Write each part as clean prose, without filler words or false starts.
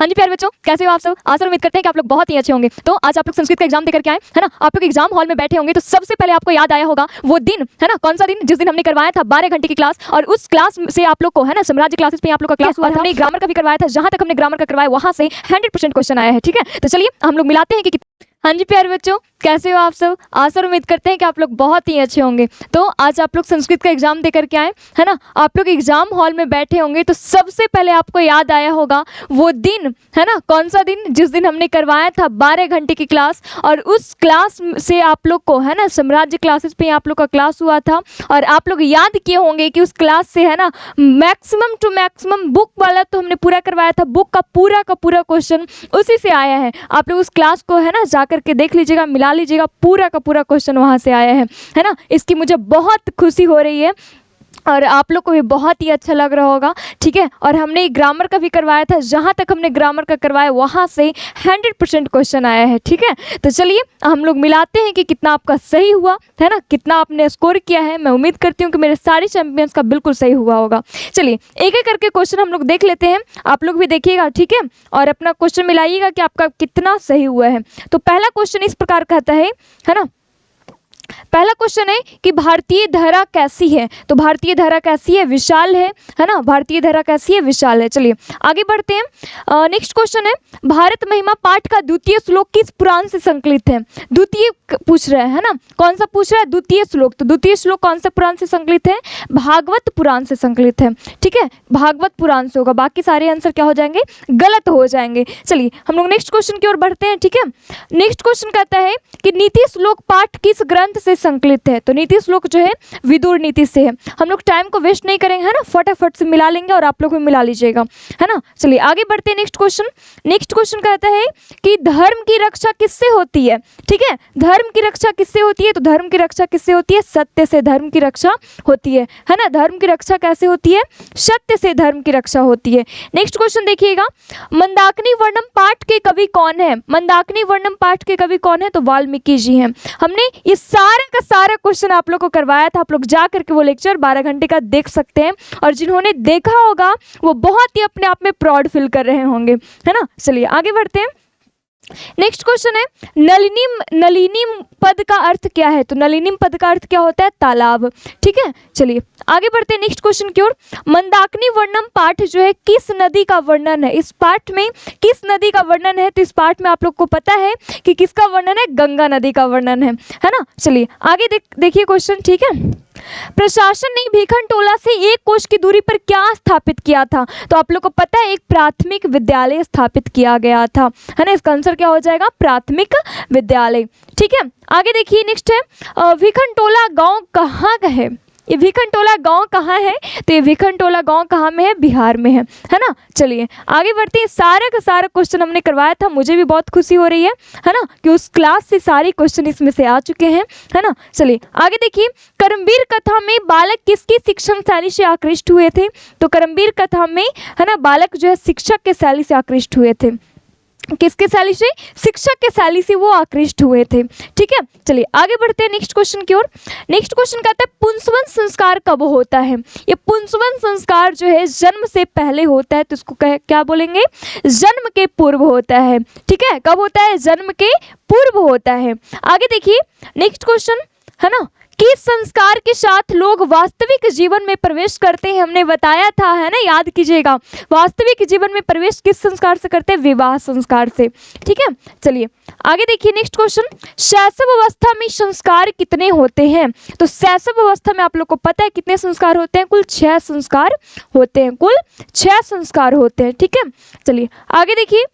हाँ जी प्यारे बच्चों, कैसे हो आप सब। आशा उम्मीद करते हैं कि आप लोग बहुत ही अच्छे होंगे। तो आज आप लोग संस्कृत का एग्जाम देकर के आए, है ना। आप लोग एग्जाम हॉल में बैठे होंगे तो सबसे पहले आपको याद आया होगा वो दिन, है ना, कौन सा दिन, जिस दिन हमने करवाया था 12 घंटे की क्लास। और उस क्लास से आप लोग को, है ना, साम्राज्य क्लासेस पे आप लोग का क्लास हुआ था। हमने ग्रामर का भी करवाया था। जहां तक हमने ग्रामर का करवाया वहां से 100% क्वेश्चन आया है। ठीक है, तो चलिए हम लोग मिलाते हैं कि हाँ जी प्यारे बच्चों, कैसे हो आप सब। आशा उम्मीद करते हैं कि आप लोग बहुत ही अच्छे होंगे। तो आज आप लोग संस्कृत का एग्जाम देकर के आए, है ना। आप लोग एग्जाम हॉल में बैठे होंगे तो सबसे पहले आपको याद आया होगा वो दिन, है ना, कौन सा दिन, जिस दिन हमने करवाया था 12 घंटे की क्लास। और उस क्लास से आप लोग को, है ना, साम्राज्य क्लासेस पे आप लोग का क्लास हुआ था। और आप लोग याद किए होंगे कि उस क्लास से, है ना, मैक्सिमम टू मैक्सिमम बुक वाला तो हमने पूरा करवाया था। बुक का पूरा क्वेश्चन उसी से आया है। आप लोग उस क्लास को, है ना, जा करके देख लीजिएगा, मिला लीजिएगा, पूरा का पूरा क्वेश्चन वहां से आया है ना। इसकी मुझे बहुत खुशी हो रही है और आप लोग को भी बहुत ही अच्छा लग रहा होगा। ठीक है, और हमने ग्रामर का भी करवाया था। जहाँ तक हमने ग्रामर का करवाया वहाँ से 100% क्वेश्चन आया है। ठीक है, तो चलिए हम लोग मिलाते हैं कि कितना आपका सही हुआ, है ना, कितना आपने स्कोर किया है। मैं उम्मीद करती हूँ कि मेरे सारे चैंपियंस का बिल्कुल सही हुआ होगा। चलिए एक एक करके क्वेश्चन हम लोग देख लेते हैं, आप लोग भी देखिएगा। ठीक है, और अपना क्वेश्चन मिलाइएगा कि आपका कितना सही हुआ है। तो पहला क्वेश्चन इस प्रकार कहता है ना, पहला क्वेश्चन है कि भारतीय धरा कैसी है। तो भारतीय धरा कैसी है, विशाल है ना। भारतीय धरा कैसी है, विशाल है। चलिए आगे बढ़ते हैं। नेक्स्ट क्वेश्चन है, भारत महिमा पाठ का द्वितीय श्लोक किस पुराण से संकलित है। द्वितीय पूछ रहा है ना, कौन सा पूछ रहा है, द्वितीय श्लोक। तो द्वितीय श्लोक कौन सा पुराण से संकलित है, भागवत पुराण से संकलित है। ठीक है, भागवत पुराण से होगा, बाकी सारे आंसर क्या हो जाएंगे, गलत हो जाएंगे। चलिए हम लोग नेक्स्ट क्वेश्चन की ओर बढ़ते हैं। ठीक है, नेक्स्ट क्वेश्चन कहता है कि नीति श्लोक पाठ किस ग्रंथ से संकलित है। तो नीति श्लोक जो है विदुर नीति से है। हम लोग टाइम को वेस्ट नहीं करेंगे, है ना, फटाफट से मिला लेंगे और आप लोग भी मिला लीजिएगा, है ना। चलिए आगे बढ़ते हैं। नेक्स्ट क्वेश्चन कहता है कि धर्म की रक्षा किससे होती है। ठीक है, धर्म की रक्षा किससे होती है। तो धर्म की रक्षा किससे होती है, सत्य से धर्म की रक्षा होती है ना। धर्म की रक्षा कैसे होती है, सत्य से धर्म की रक्षा होती है। नेक्स्ट क्वेश्चन देखिएगा, मंदाकिनी वर्णम पाठ के कवि कौन है। मंदाकिनी वर्णम पाठ के कवि कौन है, तो वाल्मीकि जी हैं। हमने ये सारा का सारा क्वेश्चन आप लोग को करवाया था। आप लोग जा करके वो लेक्चर 12 घंटे का देख सकते हैं और जिन्होंने देखा होगा वो बहुत ही अपने आप में प्राउड फील कर रहे होंगे, है ना। चलिए आगे बढ़ते हैं। नेक्स्ट क्वेश्चन है, नलिनी पद का अर्थ क्या है। तो नलिनी पद का अर्थ क्या होता है, तालाब। ठीक है, चलिए आगे बढ़ते हैं नेक्स्ट क्वेश्चन की ओर। मंदाकिनी वर्णम पाठ जो है किस नदी का वर्णन है। इस पाठ में किस नदी का वर्णन है। तो इस पाठ में आप लोग को पता है कि किसका वर्णन है, गंगा नदी का वर्णन है ना। चलिए आगे देखिए क्वेश्चन। ठीक है, प्रशासन ने भीखन टोला से 1 कोस की दूरी पर क्या स्थापित किया था। तो आप लोग को पता है एक प्राथमिक विद्यालय स्थापित किया गया था, है ना। इसका आंसर क्या हो जाएगा, प्राथमिक विद्यालय। ठीक है, आगे देखिए नेक्स्ट है, भीखन टोला गांव कहाँ है। ये भीखनटोला गांव कहाँ है। तो ये भीखनटोला गांव कहाँ में है, बिहार में है ना। चलिए आगे बढ़ते हैं। सारा का सारा क्वेश्चन हमने करवाया था। मुझे भी बहुत खुशी हो रही है ना, कि उस क्लास से सारे क्वेश्चन इसमें से आ चुके हैं, है ना। चलिए आगे देखिए, कर्मवीर कथा में बालक किसकी शिक्षण शैली से आकृष्ट हुए थे। तो कर्मवीर कथा में, है ना, बालक जो है शिक्षक के शैली से आकृष्ट हुए थे। किसके शैली से, शिक्षक के शैली से वो आकृष्ट हुए थे। ठीक है, चलिए आगे बढ़ते हैं नेक्स्ट क्वेश्चन की ओर। नेक्स्ट क्वेश्चन कहता है पुंसवन संस्कार कब होता है। ये पुंसवन संस्कार जो है जन्म से पहले होता है, तो इसको क्या बोलेंगे, जन्म के पूर्व होता है। ठीक है, कब होता है, जन्म के पूर्व होता है। आगे देखिए नेक्स्ट क्वेश्चन, है ना, किस संस्कार के साथ लोग वास्तविक जीवन में प्रवेश करते हैं। हमने बताया था, है ना, याद कीजिएगा, वास्तविक जीवन में प्रवेश किस संस्कार से करते हैं, विवाह संस्कार से। ठीक है, चलिए आगे देखिए नेक्स्ट क्वेश्चन, शैशव अवस्था में संस्कार कितने होते हैं। तो शैशव अवस्था में आप लोग को पता है कितने संस्कार होते हैं, कुल 6 संस्कार होते हैं, कुल 6 संस्कार होते हैं। ठीक है, चलिए आगे देखिए,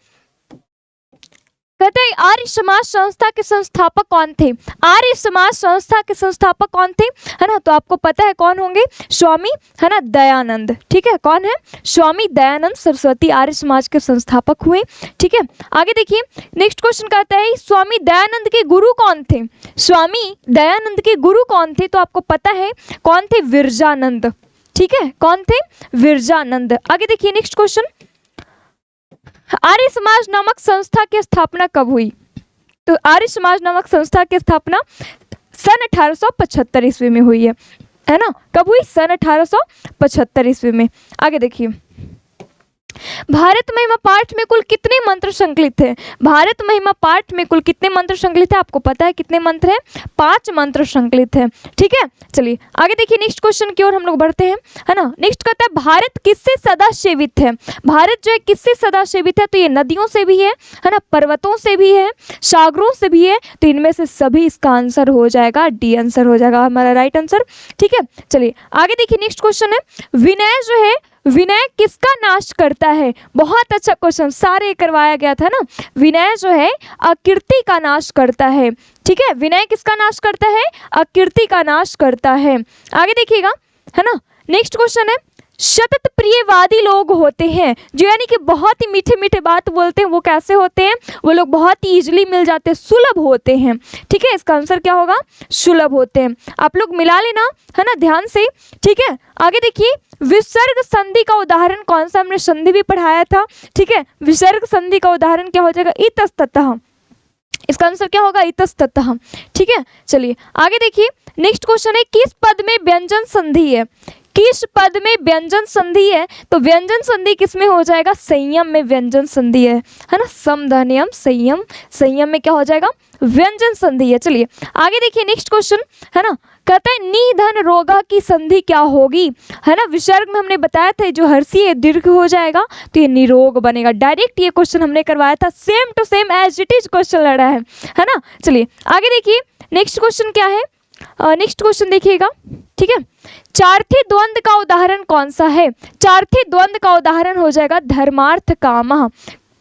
कहते हैं आर्य समाज संस्था के संस्थापक कौन थे। आर्य समाज संस्था के संस्थापक कौन थे, है ना। तो आपको पता है कौन होंगे, स्वामी, है ना, दयानंद। ठीक है, कौन है, स्वामी दयानंद सरस्वती आर्य समाज के संस्थापक हुए। ठीक है, आगे देखिए नेक्स्ट क्वेश्चन कहता है स्वामी दयानंद के गुरु कौन थे। स्वामी दयानंद के गुरु कौन थे। तो आपको पता है कौन थे, विरजानंद। ठीक है, कौन थे, विरजानंद। आगे देखिए नेक्स्ट क्वेश्चन, आर्य समाज नामक संस्था की स्थापना कब हुई। तो आर्य समाज नामक संस्था की स्थापना सन 1875 ईस्वी में हुई है ना। कब हुई, सन 1875 ईस्वी में। आगे देखिए भारत महिमा पाठ में कुल कितने मंत्र संकलित हैं? भारत महिमा पाठ में कुल कितने मंत्र संकलित है? आपको पता है कितने मंत्र हैं? 5 मंत्र संकलित हैं। ठीक है, चलिए आगे देखिए नेक्स्ट क्वेश्चन की ओर हम लोग बढ़ते हैं, है ना। नेक्स्ट कहता है भारत किससे सदा सेवित है? भारत जो है किससे सदा सेवित है? तो ये नदियों से भी है ना, पर्वतों से भी है, सागरों से भी है, तो इनमें से सभी इसका आंसर हो जाएगा डी आंसर हो जाएगा हमारा राइट आंसर। ठीक है, चलिए आगे देखिए नेक्स्ट क्वेश्चन है, विनय जो है विनय किसका नाश करता है? बहुत अच्छा क्वेश्चन, सारे करवाया गया था ना। विनय जो है अकीर्ति का नाश करता है। ठीक है, विनय किसका नाश करता है? अकीर्ति का नाश करता है। आगे देखिएगा, है ना। नेक्स्ट क्वेश्चन है, सतत प्रियवादी लोग होते हैं जो यानी कि बहुत ही मीठे मीठे बात बोलते हैं, वो कैसे होते हैं? वो लोग बहुत ही इजीली मिल जाते हैं, सुलभ होते हैं। ठीक है, इसका आंसर क्या होगा? सुलभ होते हैं। आप लोग मिला लेना, है ना, ध्यान से। ठीक है, आगे देखिए विसर्ग संधि का उदाहरण कौन सा? हमने संधि भी पढ़ाया था। ठीक है, विसर्ग संधि का उदाहरण क्या हो जाएगा? इतस्ततः। इसका आंसर क्या होगा? इतस्ततः। ठीक है, चलिए आगे देखिए नेक्स्ट क्वेश्चन है, किस पद में व्यंजन संधि है? किस पद में व्यंजन संधि है? तो व्यंजन संधि किस में हो जाएगा? संयम में व्यंजन संधि है ना। समधनियम संयम, संयम में क्या हो जाएगा? व्यंजन संधि है। चलिए आगे देखिए नेक्स्ट क्वेश्चन, है ना। कहता है निधन रोगा की संधि क्या होगी? है ना, विसर्ग में हमने बताया था जो हर्षी है दीर्घ हो जाएगा तो ये निरोग बनेगा। डायरेक्ट ये क्वेश्चन हमने करवाया था, same to same as it is question लड़ा है ना। चलिए आगे देखिए नेक्स्ट क्वेश्चन क्या है, नेक्स्ट क्वेश्चन देखिएगा। ठीक है, चार्थी द्वंद्व का उदाहरण कौन सा है? चार्थी द्वंद्व का उदाहरण हो जाएगा धर्मार्थ कामः।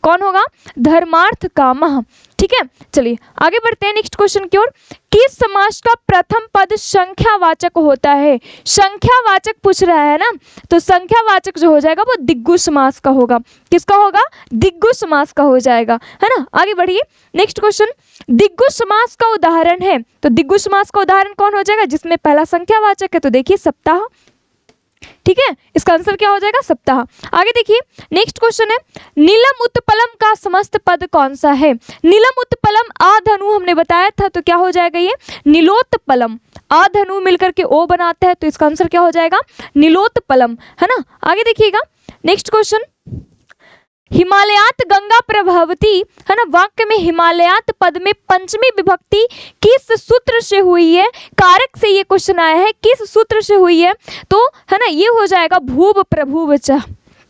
कौन होगा? धर्मार्थ कामः। ठीक है, चलिए आगे बढ़ते हैं नेक्स्ट क्वेश्चन की ओर। किस समास का प्रथम पद संख्यावाचक होता है? संख्यावाचक पूछ रहा है ना, तो संख्यावाचक जो हो जाएगा वो दिग्गु समास का होगा। किसका होगा? दिग्गु समास का हो जाएगा, है ना। आगे बढ़िए नेक्स्ट क्वेश्चन, दिग्गु समास का उदाहरण है, तो दिग्गु समास का उदाहरण कौन हो जाएगा? जिसमें पहला संख्यावाचक है, तो देखिए सप्ताह। ठीक है, इसका आंसर क्या हो जाएगा? सप्ताह। आगे देखिए नेक्स्ट क्वेश्चन है, नीलम उत्पलम का समस्त पद कौन सा है? नीलम उत्पलम आधनु हमने बताया था, तो क्या हो जाएगा? ये नीलोत्पलम। आधनु मिलकर के ओ बनाते हैं, तो इसका आंसर क्या हो जाएगा? नीलोत्पलम, है ना। आगे देखिएगा नेक्स्ट क्वेश्चन, हिमालयात गंगा प्रभवती, है ना, वाक्य में हिमालयात पद में पंचमी विभक्ति किस सूत्र से हुई है? कारक से ये क्वेश्चन आया है, किस सूत्र से हुई है? तो है ना ये हो जाएगा भूव प्रभुव च।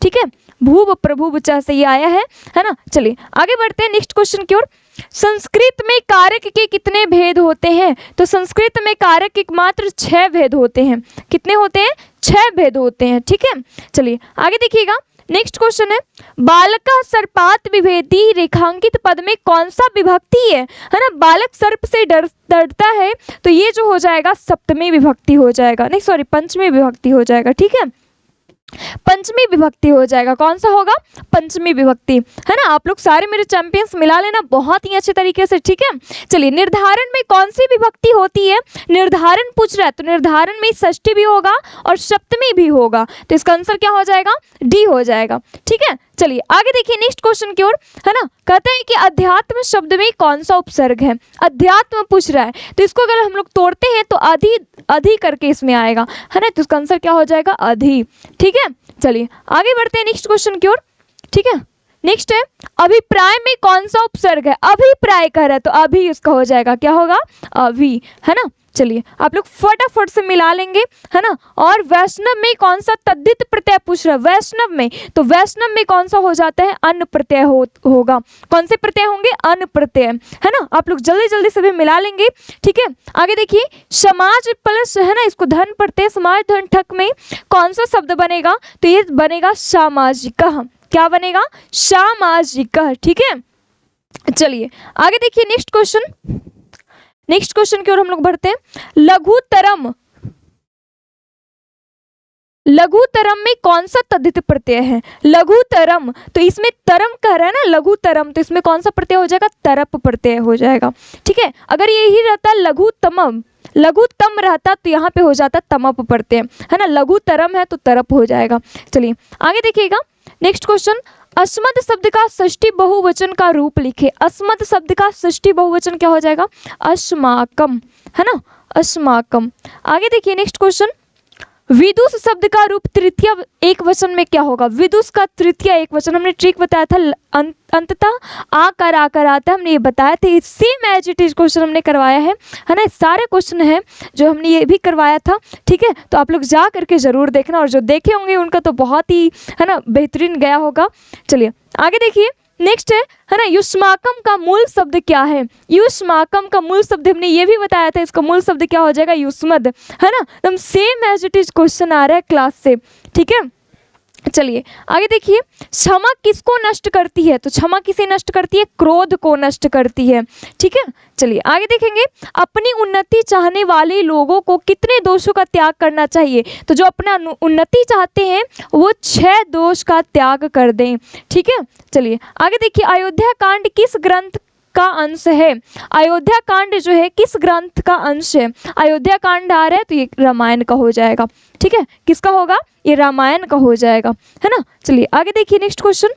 ठीक है, भूव प्रभुव च से ये आया है ना। चलिए आगे बढ़ते हैं नेक्स्ट क्वेश्चन की ओर। संस्कृत में कारक के कितने भेद होते हैं? तो संस्कृत में कारक के मात्र 6 भेद होते हैं। कितने होते हैं? 6 भेद होते हैं। ठीक है, चलिए आगे देखिएगा नेक्स्ट क्वेश्चन है, बालका सर्पात विभेदी रेखांकित पद में कौन सा विभक्ति है ना। बालक सर्प से डरता है, तो ये जो हो जाएगा सप्तमी विभक्ति हो जाएगा, नहीं सॉरी पंचमी विभक्ति हो जाएगा। ठीक है, पंचमी विभक्ति हो जाएगा। कौन सा होगा? पंचमी विभक्ति, है ना। आप लोग सारे मेरे चैंपियंस मिला लेना बहुत ही अच्छे तरीके से। ठीक है, चलिए निर्धारण में कौन सी विभक्ति होती है? निर्धारण पूछ रहा है, तो निर्धारण में षष्ठी भी होगा और सप्तमी भी होगा, तो इसका आंसर क्या हो जाएगा? डी हो जाएगा। ठीक है, चलिए आगे देखिए नेक्स्ट क्वेश्चन की ओर, है ना। कहते हैं कि अध्यात्म शब्द में कौन सा उपसर्ग है? अध्यात्म पूछ रहा है, तो इसको अगर हम लोग तोड़ते हैं तो अधि करके इसमें आएगा, है ना, तो इसका आंसर क्या हो जाएगा? अधि। ठीक है, चलिए आगे बढ़ते हैं नेक्स्ट क्वेश्चन की ओर। ठीक है, नेक्स्ट है अभिप्राय में कौन सा उपसर्ग है? अभिप्राय कह रहा है, तो अभी इसका हो जाएगा क्या होगा? अभी, है ना। चलिए आप लोग फटाफट से मिला लेंगे, है ना। और वैष्णव में कौन सा तद्धित प्रत्यय पूछ रहा है? वैष्णव में, तो वैष्णव में कौन सा हो जाता है? अन्न प्रत्यय होगा। कौन से प्रत्यय होंगे? अन्न प्रत्यय, है ना। आप लोग जल्दी जल्दी से भी मिला लेंगे। ठीक है, आगे देखिए समाज प्लस, है ना, इसको धन प्रत्यय समाज धन ठक में कौन सा शब्द बनेगा? तो ये बनेगा सामाजिक। क्या बनेगा? सामाजिक। ठीक है, चलिए आगे देखिए नेक्स्ट क्वेश्चन। नेक्स्ट क्वेश्चन की ओर हम लोग बढ़ते हैं। लघुतरम, लघुतरम में कौन सा तद्धित प्रत्यय है? लघुतरम, तो इसमें तरम कह रहा है ना, लघुतरम, तो इसमें कौन सा प्रत्यय हो जाएगा? तरप प्रत्यय हो जाएगा। ठीक है, अगर यही रहता लघुतमम, लघुतम रहता तो यहाँ पे हो जाता तमप प्रत्यय, है ना। लघुतरम है तो तरप हो जाएगा। चलिए आगे देखिएगा नेक्स्ट क्वेश्चन, अस्मद शब्द का षष्ठी बहुवचन का रूप लिखे। अस्मद शब्द का षष्ठी बहुवचन क्या हो जाएगा? अस्माकम, है ना, अस्माकम। आगे देखिए नेक्स्ट क्वेश्चन, विदुष शब्द का रूप तृतीय एक वचन में क्या होगा? विदुष का तृतीय एक वचन हमने ट्रिक बताया था, अंततः आकर आकर आता है, हमने ये बताया था। Same as it is question हमने करवाया है ना, सारे क्वेश्चन हैं जो हमने ये भी करवाया था, ठीक है। तो आप लोग जा करके जरूर देखना, और जो देखे होंगे उनका तो बहुत ही है ना बेहतरीन गया होगा। चलिए आगे देखिए, नेक्स्ट है ना, युष्माकम का मूल शब्द क्या है? युष्माकम का मूल शब्द हमने ये भी बताया था, इसका मूल शब्द क्या हो जाएगा? युष्मद, है ना। एकदम same as it is question आ रहा है क्लास से, ठीक है। चलिए आगे देखिए, क्षमा किसको नष्ट करती है? तो क्षमा किसे नष्ट करती है? क्रोध को नष्ट करती है, ठीक है। चलिए आगे देखेंगे, अपनी उन्नति चाहने वाले लोगों को कितने दोषों का त्याग करना चाहिए? तो जो अपना उन्नति चाहते हैं वो 6 दोष का त्याग कर दें, ठीक है। चलिए आगे देखिए, अयोध्या कांड किस ग्रंथ का अंश है? अयोध्या कांड जो है किस ग्रंथ का अंश है? अयोध्या कांड आ रहा है तो ये रामायण का हो जाएगा, ठीक है। किसका होगा? ये रामायण का हो जाएगा, है ना। चलिए आगे देखिए, नेक्स्ट क्वेश्चन,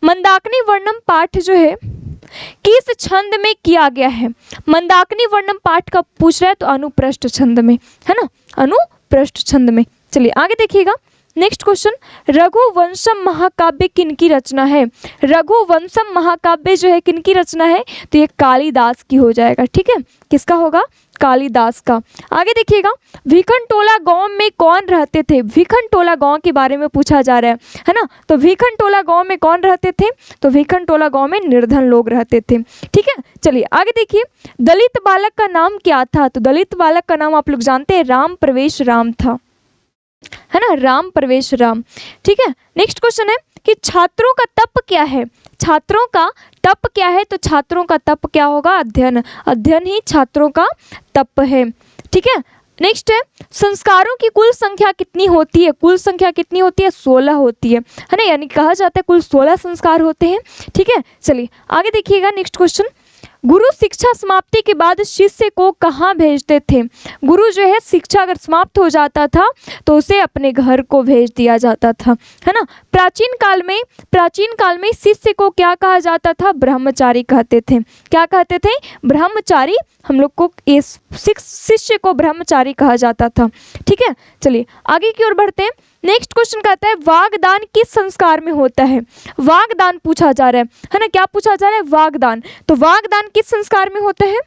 मंदाकिनी वर्णम पाठ जो है किस छंद में किया गया है? मंदाकिनी वर्णम पाठ का पूछ रहा है तो अनुप्रस्थ छंद में, है ना, अनुप्रस्थ छंद में। चलिए आगे देखिएगा, नेक्स्ट क्वेश्चन, रघुवंशम महाकाव्य किनकी रचना है? रघुवंशम महाकाव्य जो है किनकी रचना है? तो ये कालिदास की हो जाएगा, ठीक है। किसका होगा? कालिदास का। आगे देखिएगा, भिखनटोला गांव में कौन रहते थे? भिखनटोला गांव के बारे में पूछा जा रहा है ना। तो भिखनटोला गांव में कौन रहते थे? तो भिखनटोला गांव में निर्धन लोग रहते थे, ठीक है। चलिए आगे देखिए, दलित बालक का नाम क्या था? तो दलित बालक का नाम आप लोग जानते हैं, राम प्रवेश राम था, है ना, राम प्रवेश राम, ठीक है। नेक्स्ट क्वेश्चन है कि छात्रों का तप क्या है? छात्रों का तप क्या है? तो छात्रों का तप क्या होगा? अध्ययन, अध्ययन ही छात्रों का तप है, ठीक है। नेक्स्ट है, संस्कारों की कुल संख्या कितनी होती है? कुल संख्या कितनी होती है? 16 होती है ना, यानी कहा जाता है कुल 16 संस्कार होते हैं, ठीक है। चलिए आगे देखिएगा, नेक्स्ट क्वेश्चन, गुरु शिक्षा समाप्ति के बाद शिष्य को कहाँ भेजते थे? गुरु जो है शिक्षा अगर समाप्त हो जाता था तो उसे अपने घर को भेज दिया जाता था, है ना। प्राचीन काल में शिष्य को क्या कहा जाता था? ब्रह्मचारी कहते थे। क्या कहते थे? ब्रह्मचारी। हम लोग को इस शिष्य को ब्रह्मचारी कहा जाता था, ठीक है। चलिए आगे की ओर बढ़ते हैं। नेक्स्ट क्वेश्चन कहता है, वागदान किस संस्कार में होता है? वागदान पूछा जा रहा है ना, क्या पूछा जा रहा है? वागदान। तो वागदान किस संस्कार में होता है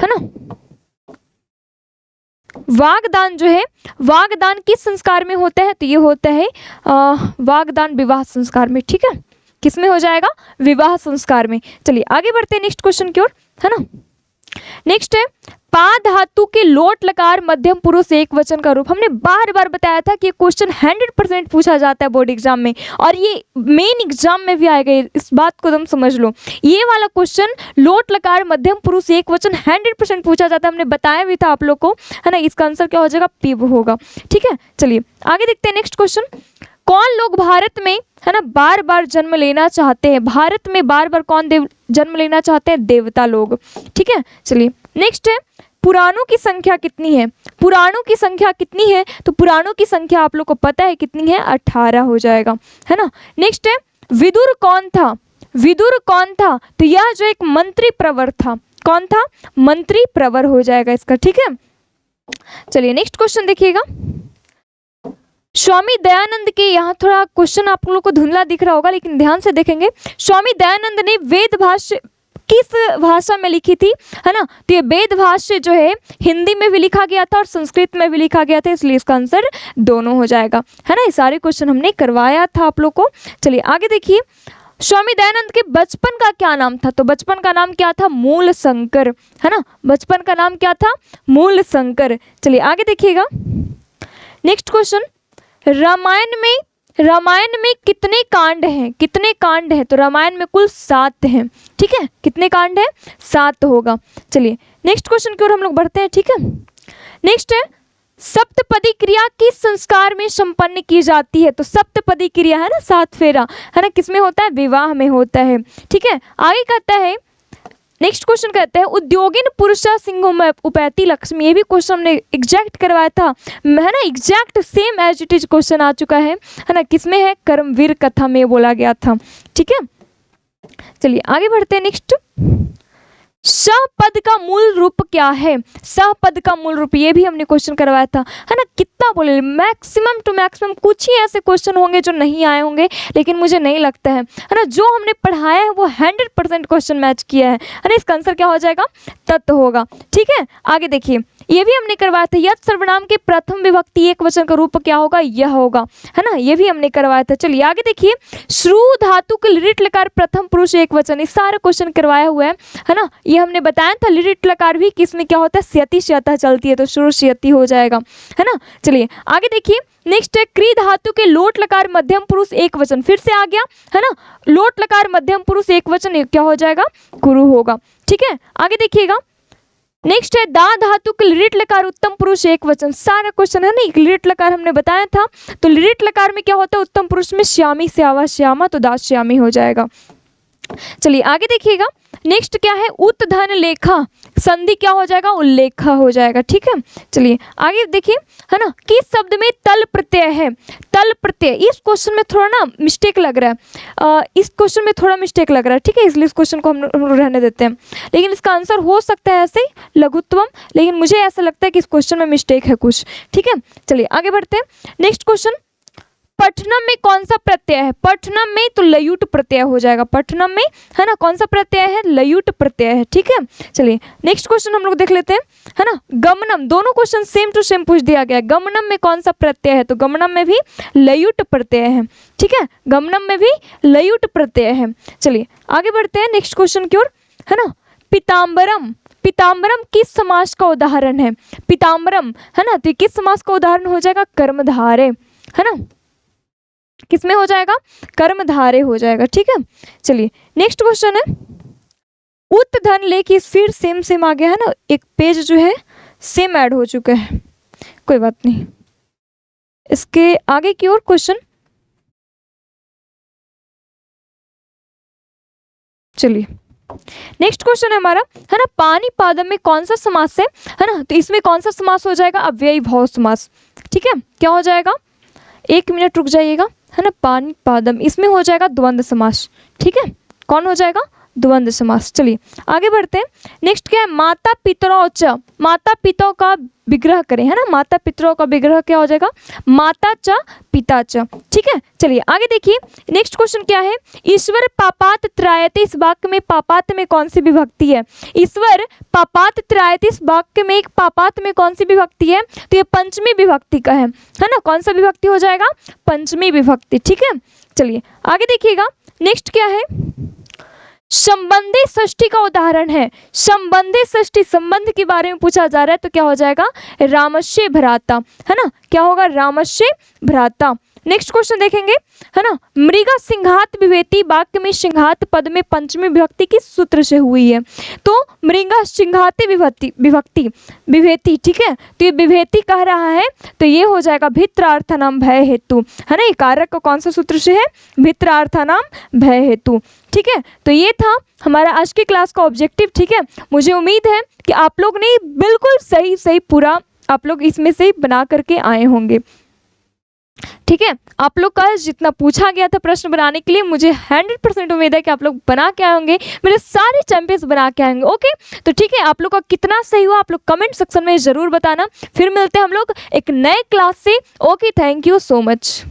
ना। वागदान जो है, वागदान किस संस्कार में होता है? तो ये होता है वागदान विवाह संस्कार में, ठीक है। किस में हो जाएगा? विवाह संस्कार में। चलिए आगे बढ़ते हैं नेक्स्ट क्वेश्चन की ओर, है ना। नेक्स्ट है, पा धातु के लोट लकार मध्यम पुरुष एक वचन का रूप। हमने बार बार बताया था कि ये क्वेश्चन 100% पूछा जाता है बोर्ड एग्जाम में, और ये मेन एग्जाम में भी आएगा, इस बात को तुम समझ लो। ये वाला क्वेश्चन लोट लकार मध्यम पुरुष एक वचन 100% पूछा जाता है, हमने बताया भी था आप लोग को, है ना। इसका आंसर क्या हो जाएगा? पिब होगा, ठीक है। चलिए आगे देखते हैं नेक्स्ट क्वेश्चन, कौन लोग भारत में, है ना, बार बार जन्म लेना चाहते हैं? भारत में बार बार कौन जन्म लेना चाहते हैं? देवता लोग, ठीक है। चलिए नेक्स्ट है, पुराणों की संख्या कितनी है? पुराणों की संख्या कितनी है? तो पुराणों की संख्या आप लोग को पता है कितनी है? 18 हो जाएगा, है ना। नेक्स्ट है, विदुर कौन था? विदुर कौन था? तो यह जो एक मंत्री प्रवर था, कौन था? मंत्री प्रवर हो जाएगा इसका, ठीक है। चलिए नेक्स्ट क्वेश्चन देखिएगा, स्वामी दयानंद के, यहाँ थोड़ा क्वेश्चन आप लोगों को धुंधला दिख रहा होगा लेकिन ध्यान से देखेंगे, स्वामी दयानंद ने वेद भाष्य किस भाषा में लिखी थी, है ना। तो ये वेद भाष्य जो है हिंदी में भी लिखा गया था और संस्कृत में भी लिखा गया था, इसलिए इसका आंसर दोनों हो जाएगा, है ना। ये सारे क्वेश्चन हमने करवाया था आप लोग को। चलिए आगे देखिए, स्वामी दयानंद के बचपन का क्या नाम था? तो बचपन का नाम क्या था? मूल शंकर, है ना। बचपन का नाम क्या था? मूल शंकर। चलिए आगे देखिएगा, नेक्स्ट क्वेश्चन, रामायण में कितने कांड हैं? कितने कांड हैं? तो रामायण में कुल 7 हैं, ठीक है। कितने कांड हैं? 7 होगा। चलिए नेक्स्ट क्वेश्चन की ओर हम लोग बढ़ते हैं, ठीक है। नेक्स्ट है, सप्तपदी क्रिया किस संस्कार में संपन्न की जाती है? तो सप्तपदी क्रिया है ना, 7 फेरा, है ना, किसमें होता है? विवाह में होता है, ठीक है। आगे कहता है, नेक्स्ट क्वेश्चन कहते हैं, उद्योगिन पुरुषा सिंह उपैति लक्ष्मी। ये भी क्वेश्चन हमने एग्जैक्ट करवाया था, है ना, exact same as it is question आ चुका है ना। किसमें है? कर्मवीर कथा में बोला गया था, ठीक है। चलिए आगे बढ़ते हैं नेक्स्ट। सहपद का मूल रूप क्या है? सहपद का मूल रूप, ये भी हमने क्वेश्चन करवाया था, है ना। कितना बोले, मैक्सिमम टू मैक्सिमम कुछ ही ऐसे क्वेश्चन होंगे जो नहीं आए होंगे, लेकिन मुझे नहीं लगता है ना, जो हमने पढ़ाया है वो 100% क्वेश्चन मैच किया है ना। इसका आंसर क्या हो जाएगा? तत्व होगा। ठीक है, आगे देखिए, ये भी हमने करवाया था, यत् सर्वनाम के प्रथम विभक्ति एक वचन का रूप क्या होगा? यह होगा, है ना, ये भी हमने करवाया था। चलिए आगे देखिए, श्रु धातु के लिट लकार प्रथम पुरुष एक वचन, ये सारे क्वेश्चन करवाया हुआ है ना। ये हमने बताया था, लिट लकार भी किस में क्या होता है? स्यति से अतः चलती है, तो श्रु स्यति हो जाएगा, है ना। चलिए आगे देखिए, नेक्स्ट है क्री धातु के लोट लकार मध्यम पुरुष एक वचन, फिर से आ गया, है ना। लोट लकार मध्यम पुरुष एक वचन क्या हो जाएगा? गुरु होगा। ठीक है, आगे देखिएगा, नेक्स्ट है दा धातु के लिट लकार उत्तम पुरुष एक वचन, सारा क्वेश्चन है ना। लिट लकार हमने बताया था, तो लिट लकार में क्या होता है? उत्तम पुरुष में श्यामी श्यावा श्यामा, तो दास श्यामी हो जाएगा। चलिए आगे देखिएगा, नेक्स्ट क्या है? उत धन लेखा, संधि क्या हो जाएगा? उल्लेखा हो जाएगा। ठीक है, चलिए आगे देखिए, है ना, किस शब्द में तल प्रत्यय है? तल प्रत्यय, इस क्वेश्चन में थोड़ा ना मिस्टेक लग रहा है, इस क्वेश्चन में थोड़ा मिस्टेक लग रहा है। ठीक है, इसलिए इस क्वेश्चन को हम रहने देते हैं, लेकिन इसका आंसर हो सकता है ऐसे ही लघुत्वम, लेकिन मुझे ऐसा लगता है कि इस क्वेश्चन में मिस्टेक है कुछ। ठीक है, चलिए आगे बढ़ते हैं। नेक्स्ट क्वेश्चन, पठनम में कौन सा प्रत्यय है? पठनम में तो लयुट प्रत्यय हो जाएगा, पठनम में, है ना, कौन सा प्रत्यय है? लयुट प्रत्यय है। ठीक है, चलिए नेक्स्ट क्वेश्चन हम लोग देख लेते हैं, है ना। गमनम, दोनों क्वेश्चन सेम टू सेम पूछ दिया गया है। गमनम में कौन सा प्रत्यय है? तो गमनम में भी लयुट प्रत्यय है। ठीक है, गमनम में भी लयुट प्रत्यय है। चलिए आगे बढ़ते हैं नेक्स्ट क्वेश्चन की ओर, है ना। पीताम्बरम, पीताम्बरम किस समास का उदाहरण है? पीताम्बरम, है ना, तो ये किस समास का उदाहरण हो जाएगा? कर्मधारय, है ना, किसमें हो जाएगा? कर्मधारय हो जाएगा। ठीक है, चलिए नेक्स्ट क्वेश्चन है, उत धन लेके फिर सेम आ गया, है ना, एक पेज जो है सेम ऐड हो चुका है, कोई बात नहीं। इसके आगे की ओर क्वेश्चन, चलिए नेक्स्ट क्वेश्चन है हमारा, है ना, पानी पादम में कौन सा समास है ना, तो इसमें कौन सा समास हो जाएगा? अव्ययी भाव समास। ठीक है, क्या हो जाएगा? एक मिनट रुक जाइएगा, है ना। पानी पादम, इसमें हो जाएगा द्वंद्व समास। ठीक है, कौन हो जाएगा? द्वंद्व समास। चलिए आगे बढ़ते हैं, नेक्स्ट क्या है? माता पितरों च, माता पिता का विग्रह करें, है ना, माता पितरों का विग्रह क्या हो जाएगा? माता च पिता च। ठीक है, चलिए आगे देखिए, नेक्स्ट क्वेश्चन क्या है? ईश्वर पापात त्रायते, इस वाक्य में पापात में कौन सी विभक्ति है? ईश्वर पापात त्रायते, इस वाक्य में एक पापात में कौन सी विभक्ति है? तो ये पंचमी विभक्ति का है ना। कौन सा विभक्ति हो जाएगा? पंचमी विभक्ति। ठीक है, चलिए आगे देखिएगा, नेक्स्ट क्या है? संबंधी षष्ठी का उदाहरण है। संबंधी षष्ठी, संबंध के बारे में पूछा जा रहा है, तो क्या हो जाएगा? रामस्य भ्राता, है ना, क्या होगा? रामस्य भ्राता। नेक्स्ट क्वेश्चन देखेंगे, है ना, मृगा सिंघात विभेति, वाक्य में सिंघात पद में पंचमी विभक्ति किस सूत्र से हुई है? तो मृगा सिंघाती विभक्ति विभेति। ठीक है, तो ये विभेति कह रहा है, तो ये हो जाएगा भित्रार्थनाम भय हेतु, है ना। ये कारक का कौन सा सूत्र से है? भित्रार्थनाम भय हेतु। ठीक है, तो ये था हमारा आज की क्लास का ऑब्जेक्टिव। ठीक है, मुझे उम्मीद है कि आप लोग ने बिल्कुल सही पूरा आप लोग इसमें से बना करके आए होंगे। ठीक है, आप लोग का जितना पूछा गया था प्रश्न बनाने के लिए, मुझे 100% उम्मीद है कि आप लोग बना के आए होंगे, मेरे सारे चैंपियंस बना के आएंगे। ओके, तो ठीक है, आप लोग का कितना सही हुआ आप लोग कमेंट सेक्शन में ज़रूर बताना। फिर मिलते हैं हम लोग एक नए क्लास से। Okay, thank you so much.